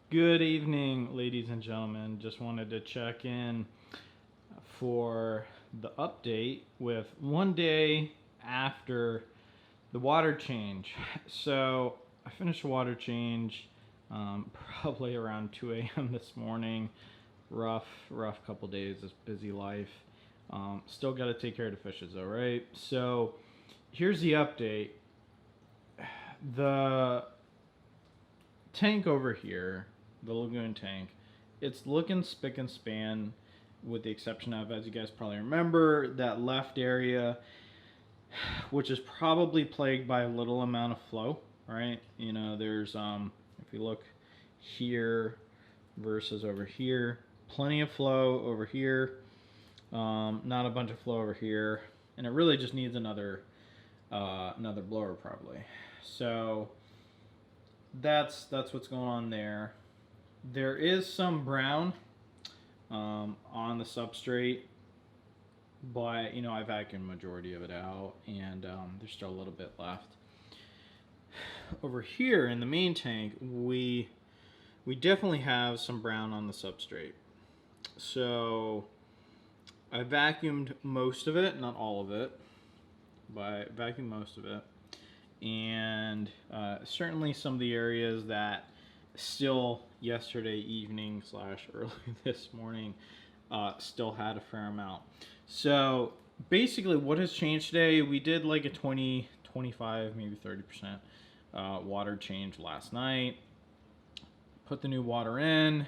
Good evening, ladies and gentlemen. Just wanted to check in for the update with one day after the water change. So I finished the water change probably around 2 a.m. this morning. Rough couple days, this busy life. Still got to take care of the fishes though, right? So here's the update. The tank over here, the lagoon tank, it's looking spick and span, with the exception of, as you guys probably remember, that left area, which is probably plagued by a little amount of flow, right? You know, there's if you look here versus over here, plenty of flow over here, not a bunch of flow over here, and it really just needs another blower probably. So that's what's going on there. There is some brown on the substrate, but you know I vacuumed majority of it out, and there's still a little bit left. Over here in the main tank, we definitely have some brown on the substrate. So I vacuumed most of it, not all of it, but I vacuumed most of it. And certainly some of the areas that still yesterday evening / early this morning still had a fair amount. So basically what has changed today, we did like a 20, 25, maybe 30% water change last night. Put the new water in,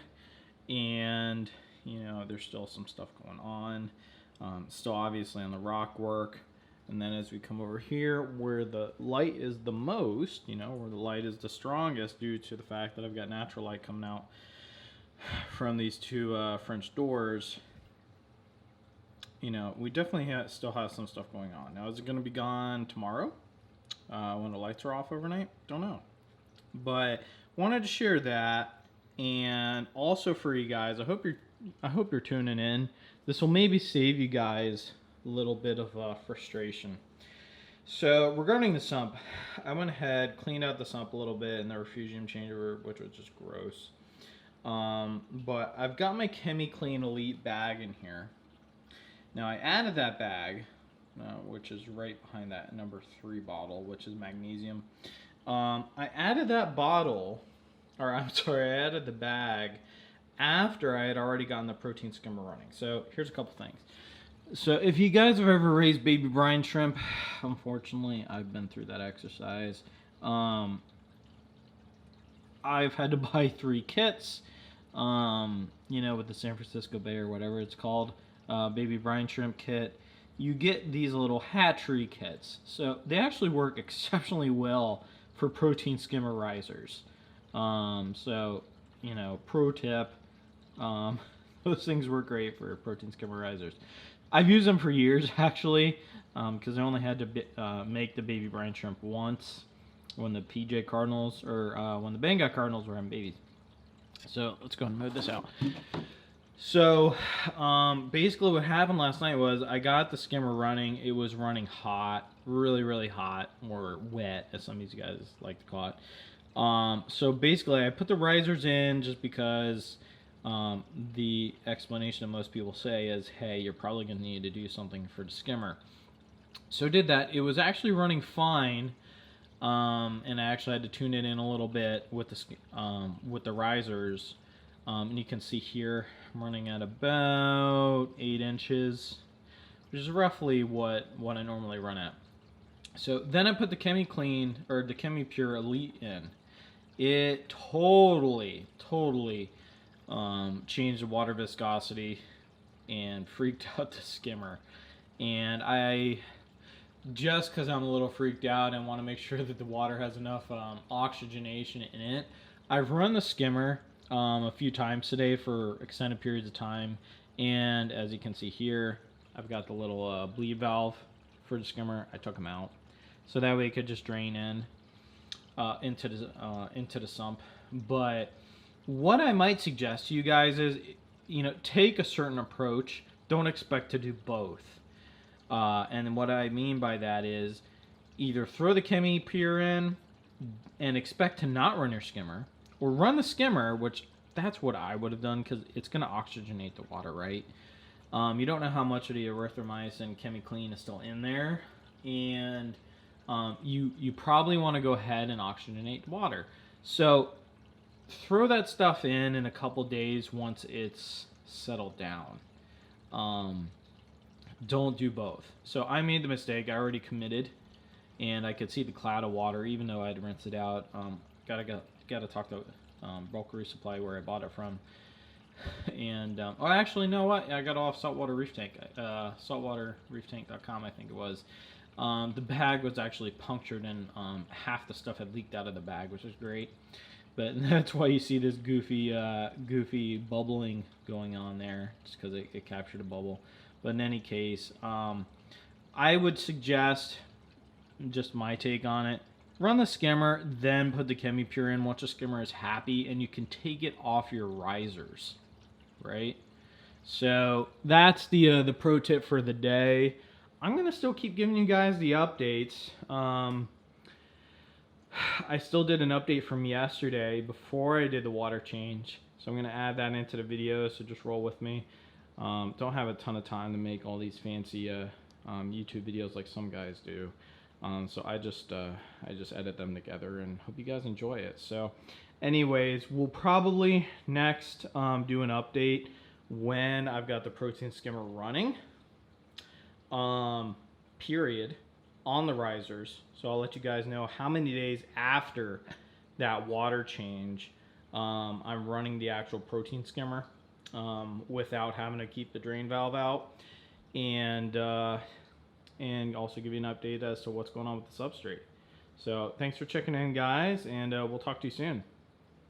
and you know there's still some stuff going on. Still obviously on the rock work. And then as we come over here where the light is the most, you know, where the light is the strongest due to the fact that I've got natural light coming out from these two French doors, you know, we definitely still have some stuff going on. Now, is it going to be gone tomorrow when the lights are off overnight? Don't know. But wanted to share that, and also for you guys, I hope you're tuning in. This will maybe save you guys little bit of frustration. So regarding the sump, I went ahead, cleaned out the sump a little bit in the refugium changeover, which was just gross. But I've got my Chemiclean Elite bag in here. Now I added that bag, which is right behind that number 3 bottle, which is magnesium. I added that bottle, or I'm sorry, I added the bag after I had already gotten the protein skimmer running. So here's a couple things. So if you guys have ever raised baby brine shrimp, unfortunately I've been through that exercise. I've had to buy 3 kits, you know, with the San Francisco Bay or whatever it's called, baby brine shrimp kit. You get these little hatchery kits. So they actually work exceptionally well for protein skimmer risers. So, you know, pro tip, those things work great for protein skimmer risers. I've used them for years, actually, because I only had to make the baby brine shrimp once when the PJ Cardinals, or when the Bangor Cardinals were having babies. So let's go and move this out. So basically what happened last night was I got the skimmer running. It was running hot, really, really hot, or wet, as some of you guys like to call it. So basically I put the risers in just because the explanation that most people say is, hey, you're probably going to need to do something for the skimmer. So did that. It was actually running fine, and I actually had to tune it in a little bit with the risers. And you can see here I'm running at about 8 inches, which is roughly what I normally run at. So then I put the Chemiclean, or the ChemiPure Elite in. It totally changed the water viscosity and freaked out the skimmer. And I, just because I'm a little freaked out and want to make sure that the water has enough oxygenation in it, I've run the skimmer a few times today for extended periods of time. And as you can see here, I've got the little bleed valve for the skimmer. I took them out so that way it could just drain in into the sump. But what I might suggest to you guys is, you know, take a certain approach. Don't expect to do both. And what I mean by that is either throw the ChemiPure in and expect to not run your skimmer, or run the skimmer, which that's what I would have done because it's going to oxygenate the water, right? You don't know how much of the erythromycin Chemiclean is still in there, and you probably want to go ahead and oxygenate the water. So throw that stuff in a couple days once it's settled down. Don't do both. So I made the mistake. I already committed, and I could see the cloud of water even though I'd rinsed it out. Gotta talk to Bulk Resupply where I bought it from. And oh, actually, you know what? I got it off Saltwater Reef Tank, saltwaterreeftank.com, I think it was. The bag was actually punctured, and half the stuff had leaked out of the bag, which is great. But that's why you see this goofy bubbling going on there, just because it captured a bubble. But in any case, I would suggest, just my take on it, run the skimmer, then put the Chemipure in once the skimmer is happy, and you can take it off your risers, right? So that's the pro tip for the day. I'm gonna still keep giving you guys the updates. I still did an update from yesterday before I did the water change, so I'm gonna add that into the video. So just roll with me. Don't have a ton of time to make all these fancy YouTube videos like some guys do. So I just edit them together and hope you guys enjoy it. So anyways, we'll probably next do an update when I've got the protein skimmer running, period, on the risers. So I'll let you guys know how many days after that water change I'm running the actual protein skimmer without having to keep the drain valve out, and also give you an update as to what's going on with the substrate. So thanks for checking in, guys, and we'll talk to you soon.